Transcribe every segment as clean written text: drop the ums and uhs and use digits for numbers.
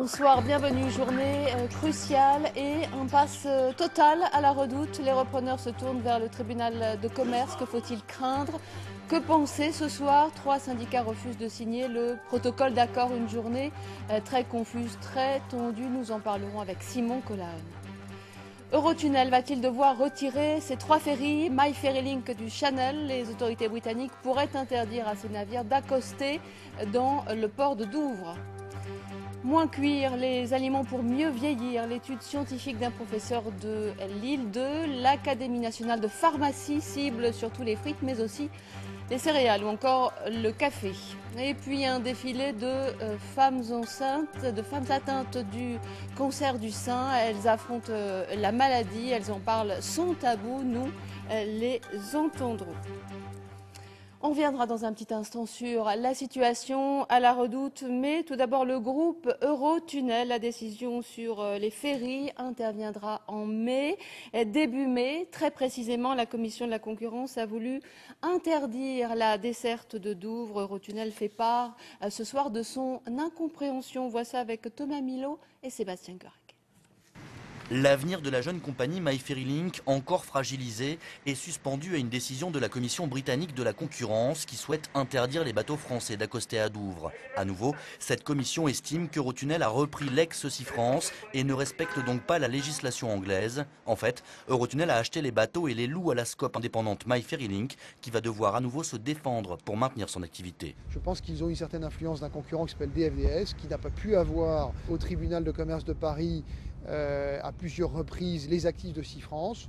Bonsoir, bienvenue. Journée cruciale et impasse totale à la Redoute. Les repreneurs se tournent vers le tribunal de commerce. Que faut-il craindre? Que penser ce soir? 3 syndicats refusent de signer le protocole d'accord. Une journée très confuse, très tendue. Nous en parlerons avec Simon Colaone. Eurotunnel va-t-il devoir retirer ses 3 ferries My Ferry Link du Channel? Les autorités britanniques pourraient interdire à ces navires d'accoster dans le port de Douvres. Moins cuire, les aliments pour mieux vieillir. L'étude scientifique d'un professeur de Lille 2, l'Académie nationale de pharmacie cible surtout les frites mais aussi les céréales ou encore le café. Et puis un défilé de femmes enceintes, de femmes atteintes du cancer du sein. Elles affrontent la maladie, elles en parlent sans tabou, nous les entendrons. On reviendra dans un petit instant sur la situation à la Redoute, mais tout d'abord le groupe Eurotunnel. La décision sur les ferries interviendra en mai, début mai. Très précisément, la Commission de la concurrence a voulu interdire la desserte de Douvres. Eurotunnel fait part ce soir de son incompréhension. On voit ça avec Thomas Milot et Sébastien Guerec. L'avenir de la jeune compagnie My Ferry Link, encore fragilisé, est suspendu à une décision de la Commission britannique de la concurrence qui souhaite interdire les bateaux français d'accoster à Douvres. À nouveau, cette commission estime qu'Eurotunnel a repris l'ex-Sea France et ne respecte donc pas la législation anglaise. En fait, Eurotunnel a acheté les bateaux et les loue à la SCOP indépendante My Ferry Link qui va devoir à nouveau se défendre pour maintenir son activité. Je pense qu'ils ont une certaine influence d'un concurrent qui s'appelle DFDS, qui n'a pas pu avoir au tribunal de commerce de Paris à plusieurs reprises les actifs de Sea France,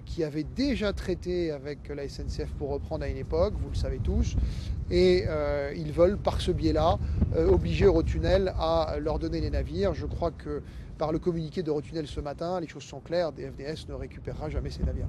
qui avait déjà traité avec la SNCF pour reprendre à une époque, vous le savez tous, et ils veulent par ce biais-là obliger Eurotunnel à leur donner les navires. Je crois que par le communiqué d'Eurotunnel ce matin, les choses sont claires, DFDS ne récupérera jamais ces navires.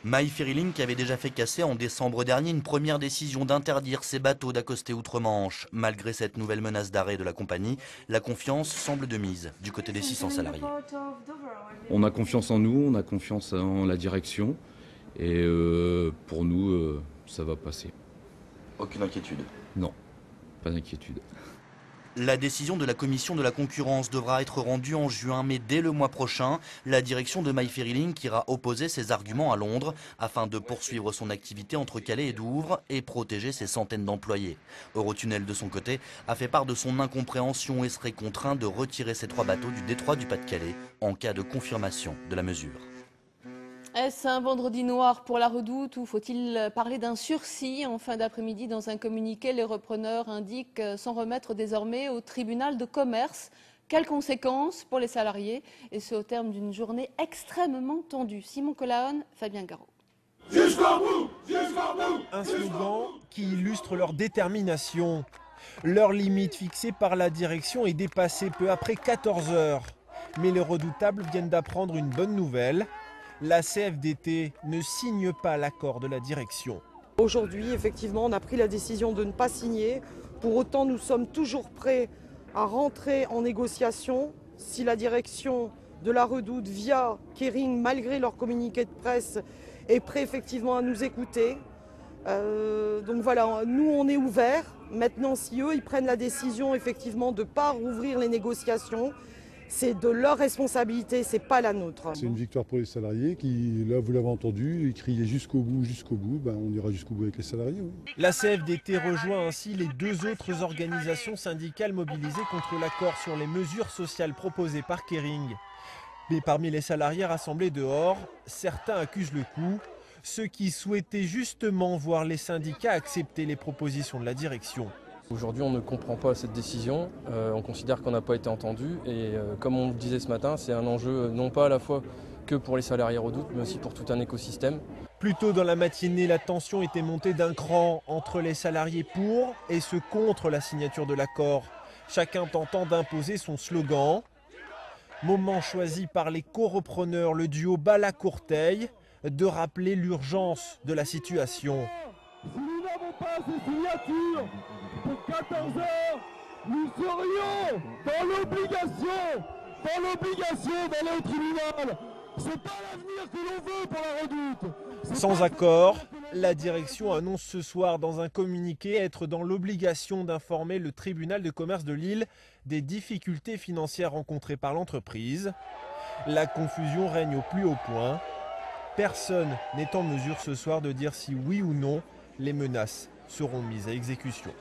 My Ferry Link avait déjà fait casser en décembre dernier une première décision d'interdire ses bateaux d'accoster outre-Manche. Malgré cette nouvelle menace d'arrêt de la compagnie, la confiance semble de mise du côté des 600 salariés. On a confiance en nous, on a confiance en la direction et pour nous, ça va passer. Aucune inquiétude? Non, pas d'inquiétude. La décision de la Commission de la concurrence devra être rendue en juin, mais dès le mois prochain, la direction de My Ferry Link ira opposer ses arguments à Londres afin de poursuivre son activité entre Calais et Douvres et protéger ses centaines d'employés. Eurotunnel, de son côté, a fait part de son incompréhension et serait contraint de retirer ses 3 bateaux du détroit du Pas-de-Calais en cas de confirmation de la mesure. Est-ce un vendredi noir pour la Redoute ou faut-il parler d'un sursis? En fin d'après-midi, dans un communiqué, les repreneurs indiquent s'en remettre désormais au tribunal de commerce. Quelles conséquences pour les salariés? Et ce au terme d'une journée extrêmement tendue. Simon Colaone, Fabien Garot. Jusqu'au bout! Jusqu'au bout! Un slogan qui illustre leur détermination. Leur limite fixée par la direction est dépassée peu après 14 heures. Mais les redoutables viennent d'apprendre une bonne nouvelle. La CFDT ne signe pas l'accord de la direction. Aujourd'hui, effectivement, on a pris la décision de ne pas signer. Pour autant, nous sommes toujours prêts à rentrer en négociation si la direction de la Redoute, via Kering, malgré leur communiqué de presse, est prêt effectivement à nous écouter. Donc voilà, nous on est ouverts. Maintenant, si eux ils prennent la décision effectivement de ne pas rouvrir les négociations, c'est de leur responsabilité, c'est pas la nôtre. C'est une victoire pour les salariés qui, là vous l'avez entendu, ils criaient jusqu'au bout, ben, on ira jusqu'au bout avec les salariés. Oui. La CFDT rejoint ainsi les 2 autres organisations syndicales mobilisées contre l'accord sur les mesures sociales proposées par Kering. Mais parmi les salariés rassemblés dehors, certains accusent le coup, ceux qui souhaitaient justement voir les syndicats accepter les propositions de la direction. Aujourd'hui, on ne comprend pas cette décision, on considère qu'on n'a pas été entendu et comme on le disait ce matin, c'est un enjeu non pas à la fois que pour les salariés Redoute, mais aussi pour tout un écosystème. Plus tôt dans la matinée, la tension était montée d'un cran entre les salariés pour et ceux contre la signature de l'accord, chacun tentant d'imposer son slogan. Moment choisi par les co-repreneurs, le duo Bala-Courteil, de rappeler l'urgence de la situation. Si nous n'avons pas ces signatures, pour 14 heures, nous serions dans l'obligation d'aller au tribunal C'est pas l'avenir que l'on veut pour la Redoute. Sans accord, la direction annonce ce soir dans un communiqué être dans l'obligation d'informer le tribunal de commerce de Lille des difficultés financières rencontrées par l'entreprise. La confusion règne au plus haut point. Personne n'est en mesure ce soir de dire si oui ou non les menaces seront mises à exécution.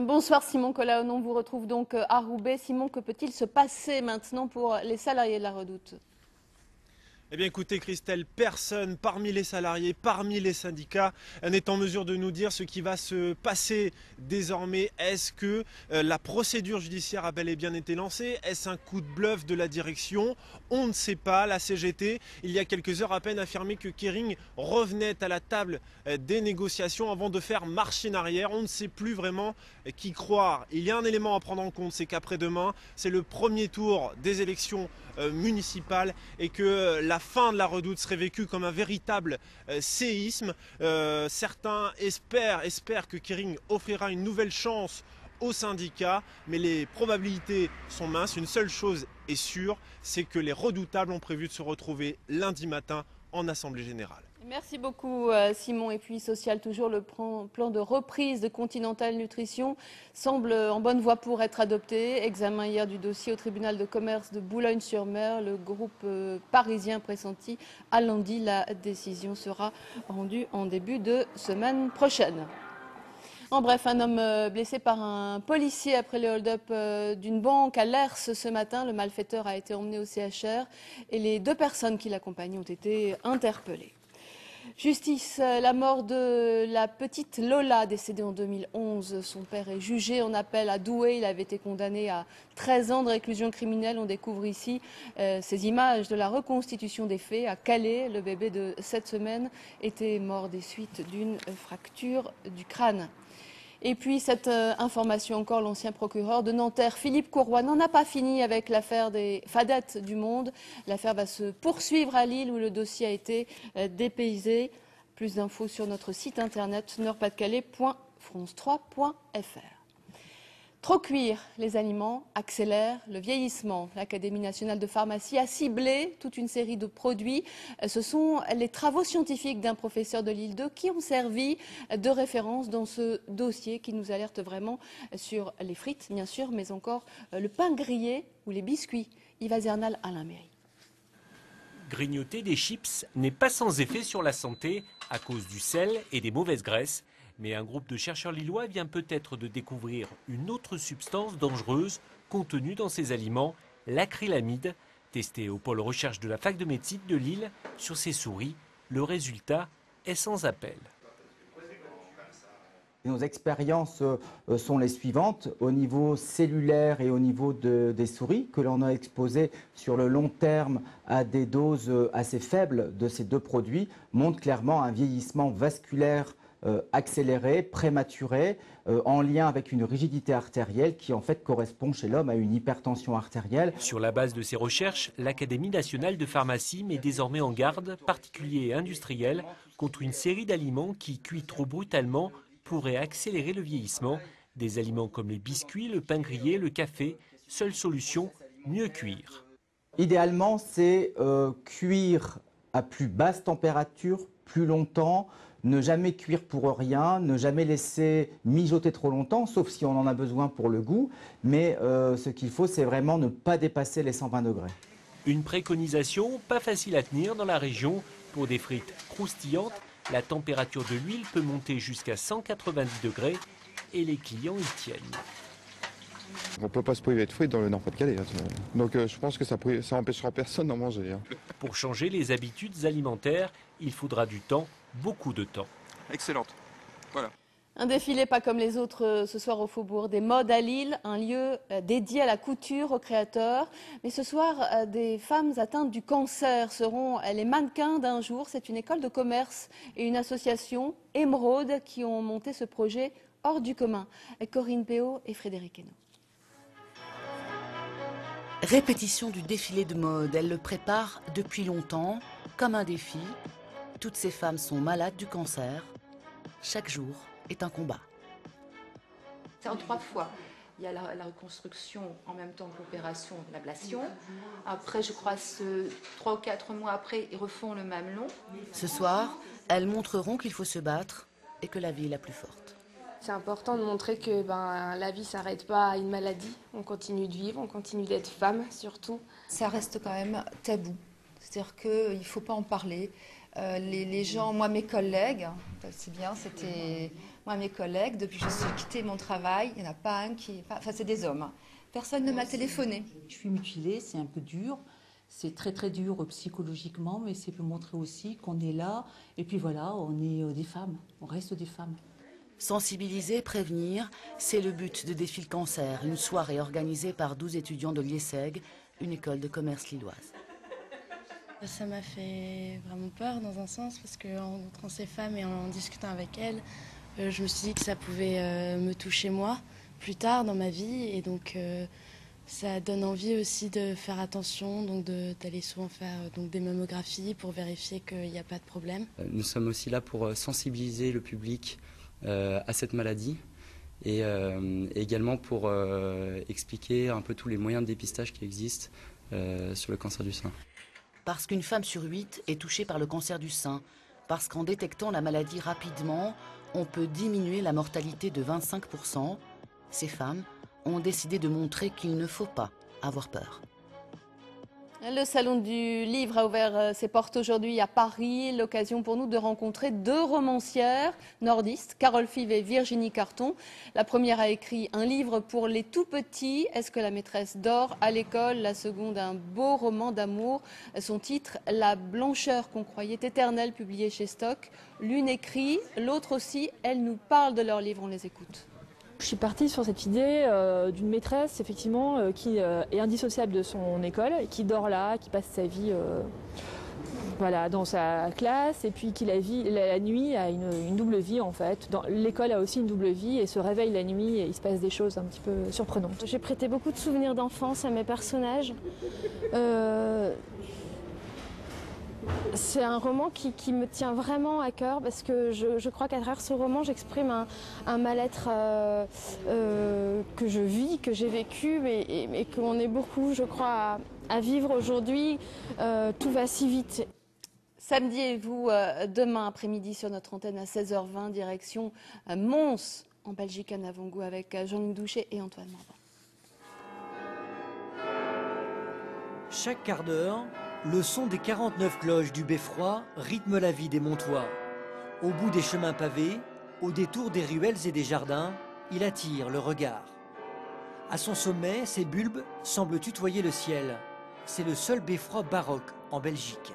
Bonsoir Simon Collaon, on vous retrouve donc à Roubaix. Simon, que peut-il se passer maintenant pour les salariés de la Redoute ? Eh bien écoutez Christelle, personne parmi les salariés, parmi les syndicats n'est en mesure de nous dire ce qui va se passer désormais. Est-ce que la procédure judiciaire a bel et bien été lancée? Est-ce un coup de bluff de la direction? On ne sait pas. La CGT, il y a quelques heures à peine, affirmé que Kering revenait à la table des négociations avant de faire marche en arrière. On ne sait plus vraiment qui croire. Il y a un élément à prendre en compte, c'est qu'après-demain, c'est le premier tour des élections municipales et que la fin de la Redoute serait vécue comme un véritable séisme. Certains espèrent que Kering offrira une nouvelle chance aux syndicats, mais les probabilités sont minces. Une seule chose est sûre, c'est que les redoutables ont prévu de se retrouver lundi matin en Assemblée Générale. Merci beaucoup Simon. Et puis Social toujours, le plan de reprise de Continental Nutrition semble en bonne voie pour être adopté. Examen hier du dossier au tribunal de commerce de Boulogne-sur-Mer. Le groupe parisien pressenti à lundi. La décision sera rendue en début de semaine prochaine. En bref, un homme blessé par un policier après le hold-up d'une banque à Lers ce matin. Le malfaiteur a été emmené au CHR et les 2 personnes qui l'accompagnaient ont été interpellées. Justice, la mort de la petite Lola, décédée en 2011. Son père est jugé en appel à Douai. Il avait été condamné à 13 ans de réclusion criminelle. On découvre ici ces images de la reconstitution des faits. À Calais, le bébé de 7 semaines était mort des suites d'une fracture du crâne. Et puis cette information encore, l'ancien procureur de Nanterre, Philippe Courroy, n'en a pas fini avec l'affaire des fadettes du Monde. L'affaire va se poursuivre à Lille où le dossier a été dépaysé. Plus d'infos sur notre site internet nordpas-de-calais.france3.fr. Trop cuire les aliments accélère le vieillissement. L'Académie nationale de pharmacie a ciblé toute une série de produits. Ce sont les travaux scientifiques d'un professeur de Lille 2 qui ont servi de référence dans ce dossier qui nous alerte vraiment sur les frites, bien sûr, mais encore le pain grillé ou les biscuits. Yves Azernal, Alain Méry. Grignoter des chips n'est pas sans effet sur la santé à cause du sel et des mauvaises graisses. Mais un groupe de chercheurs lillois vient peut-être de découvrir une autre substance dangereuse contenue dans ces aliments, l'acrylamide, testée au pôle recherche de la fac de médecine de Lille sur ces souris. Le résultat est sans appel. Nos expériences sont les suivantes. Au niveau cellulaire et au niveau des souris, que l'on a exposées sur le long terme à des doses assez faibles de ces 2 produits, montrent clairement un vieillissement vasculaire accéléré, prématuré, en lien avec une rigidité artérielle qui en fait correspond chez l'homme à une hypertension artérielle. Sur la base de ces recherches, l'Académie nationale de pharmacie met désormais en garde particuliers et industriels contre une série d'aliments qui, cuits trop brutalement, pourraient accélérer le vieillissement. Des aliments comme les biscuits, le pain grillé, le café. Seule solution, mieux cuire. Idéalement, c'est cuire à plus basse température, plus longtemps, ne jamais cuire pour rien, ne jamais laisser mijoter trop longtemps, sauf si on en a besoin pour le goût. Mais ce qu'il faut, c'est vraiment ne pas dépasser les 120 degrés. Une préconisation pas facile à tenir dans la région. Pour des frites croustillantes, la température de l'huile peut monter jusqu'à 190 degrés et les clients y tiennent. On ne peut pas se priver de fruits dans le Nord-Pas-de-Calais. Donc je pense que ça empêchera personne d'en manger. Pour changer les habitudes alimentaires, il faudra du temps, beaucoup de temps. Excellente. Voilà. Un défilé pas comme les autres ce soir au Faubourg des Modes à Lille, un lieu dédié à la couture, aux créateurs. Mais ce soir, des femmes atteintes du cancer seront les mannequins d'un jour. C'est une école de commerce et une association, Émeraude, qui ont monté ce projet hors du commun. Corinne Péot et Frédéric Hainaut. Répétition du défilé de mode. Elle le prépare depuis longtemps, comme un défi. Toutes ces femmes sont malades du cancer. Chaque jour est un combat. C'est en 3 fois. Il y a la reconstruction en même temps que l'opération de l'ablation. Après, je crois, 3 ou 4 mois après, ils refont le mamelon. Ce soir, elles montreront qu'il faut se battre et que la vie est la plus forte. C'est important de montrer que la vie ne s'arrête pas à une maladie. On continue de vivre, on continue d'être femme surtout. Ça reste quand même tabou. C'est-à-dire qu'il ne faut pas en parler. Les gens, moi mes collègues, c'est bien, c'était moi mes collègues, depuis que j'ai quitté mon travail, il n'y en a pas un qui... Enfin, c'est des hommes. Personne ne m'a téléphoné. Je suis mutilée, c'est un peu dur. C'est très très dur psychologiquement, mais c'est pour montrer aussi qu'on est là. Et puis voilà, on est des femmes, on reste des femmes. Sensibiliser, prévenir, c'est le but de Défi le cancer, une soirée organisée par 12 étudiants de l'IESEG, une école de commerce lilloise. Ça m'a fait vraiment peur dans un sens, parce qu'en rencontrant ces femmes et en discutant avec elles, je me suis dit que ça pouvait me toucher moi, plus tard dans ma vie. Et donc ça donne envie aussi de faire attention, donc d'aller souvent faire des mammographies pour vérifier qu'il n'y a pas de problème. Nous sommes aussi là pour sensibiliser le public à cette maladie et également pour expliquer un peu tous les moyens de dépistage qui existent sur le cancer du sein. Parce qu'une femme sur 8 est touchée par le cancer du sein, parce qu'en détectant la maladie rapidement, on peut diminuer la mortalité de 25%, ces femmes ont décidé de montrer qu'il ne faut pas avoir peur. Le Salon du Livre a ouvert ses portes aujourd'hui à Paris. L'occasion pour nous de rencontrer 2 romancières nordistes, Carole Five et Virginie Carton. La première a écrit un livre pour les tout-petits, Est-ce que la maîtresse dort à l'école? La seconde, un beau roman d'amour. Son titre, La blancheur qu'on croyait éternelle, publié chez Stock. L'une écrit, l'autre aussi. Elles nous parlent de leur livre, on les écoute. Je suis partie sur cette idée d'une maîtresse effectivement qui est indissociable de son école, et qui dort là, qui passe sa vie dans sa classe, et puis qui la nuit a une double vie en fait. L'école a aussi une double vie et se réveille la nuit et il se passe des choses un petit peu surprenantes. J'ai prêté beaucoup de souvenirs d'enfance à mes personnages. C'est un roman qui me tient vraiment à cœur, parce que je crois qu'à travers ce roman, j'exprime un mal-être que je vis, que j'ai vécu, et qu'on est beaucoup, je crois, à vivre aujourd'hui. Tout va si vite. Samedi et vous, demain après-midi sur notre antenne à 16h20, direction Mons, en Belgique, à Navongou, avec Jean-Luc Douchet et Antoine Morvan. Chaque quart d'heure, le son des 49 cloches du beffroi rythme la vie des Montois. Au bout des chemins pavés, au détour des ruelles et des jardins, il attire le regard. À son sommet, ses bulbes semblent tutoyer le ciel. C'est le seul beffroi baroque en Belgique.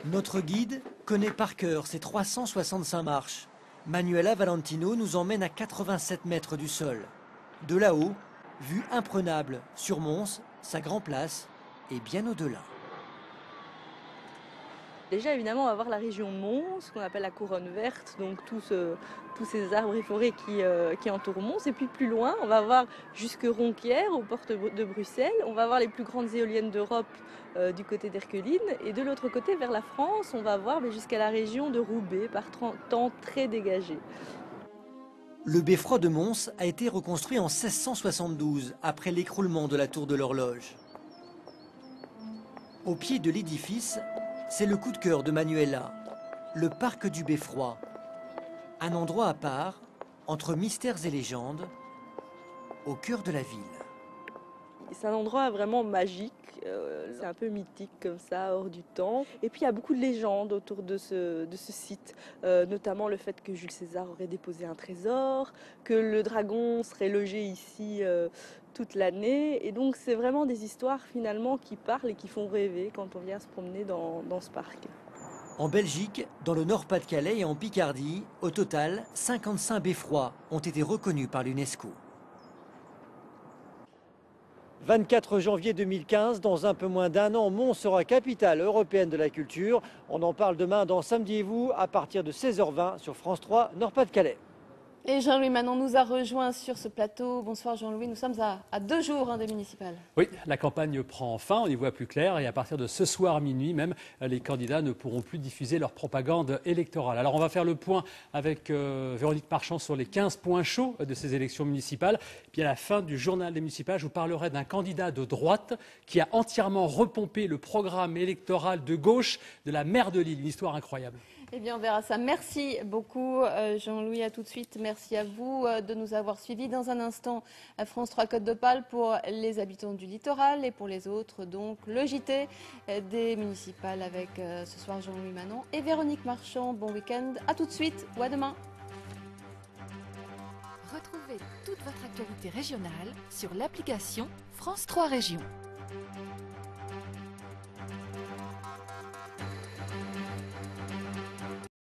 Notre guide connaît par cœur ses 365 marches. Manuela Valentino nous emmène à 87 mètres du sol. De là-haut, vue imprenable sur Mons, sa grande place et bien au-delà. Déjà, évidemment, on va voir la région de Mons, qu'on appelle la couronne verte, donc tous ces arbres et forêts qui entourent Mons. Et puis plus loin, on va voir jusque Ronquières, aux portes de Bruxelles. On va voir les plus grandes éoliennes d'Europe du côté d'Erqueline. Et de l'autre côté, vers la France, on va voir jusqu'à la région de Roubaix, par temps très dégagé. Le beffroi de Mons a été reconstruit en 1672, après l'écroulement de la tour de l'horloge. Au pied de l'édifice, c'est le coup de cœur de Manuela, le parc du Beffroi. Un endroit à part, entre mystères et légendes, au cœur de la ville. C'est un endroit vraiment magique, c'est un peu mythique comme ça, hors du temps. Et puis il y a beaucoup de légendes autour de ce site, notamment le fait que Jules César aurait déposé un trésor, que le dragon serait logé ici toute l'année. Et donc c'est vraiment des histoires finalement qui parlent et qui font rêver quand on vient se promener dans ce parc. En Belgique, dans le Nord-Pas-de-Calais et en Picardie, au total, 55 beffrois ont été reconnus par l'UNESCO. 24 janvier 2015, dans un peu moins d'un an, Mons sera capitale européenne de la culture. On en parle demain dans Samedi et vous, à partir de 16h20 sur France 3 Nord-Pas-de-Calais. Et Jean-Louis Manon nous a rejoint sur ce plateau. Bonsoir Jean-Louis, nous sommes à 2 jours des municipales. Oui, la campagne prend fin, on y voit plus clair et à partir de ce soir minuit même, les candidats ne pourront plus diffuser leur propagande électorale. Alors on va faire le point avec Véronique Marchand sur les 15 points chauds de ces élections municipales. Puis à la fin du journal des municipales, je vous parlerai d'un candidat de droite qui a entièrement repompé le programme électoral de gauche de la maire de Lille. Une histoire incroyable. Eh bien, on verra ça. Merci beaucoup, Jean-Louis. À tout de suite. Merci à vous de nous avoir suivis. Dans un instant, France 3 Côte d'Opale pour les habitants du littoral et pour les autres, donc le JT des municipales avec ce soir Jean-Louis Manon et Véronique Marchand. Bon week-end. À tout de suite ou à demain. Retrouvez toute votre actualité régionale sur l'application France 3 Régions.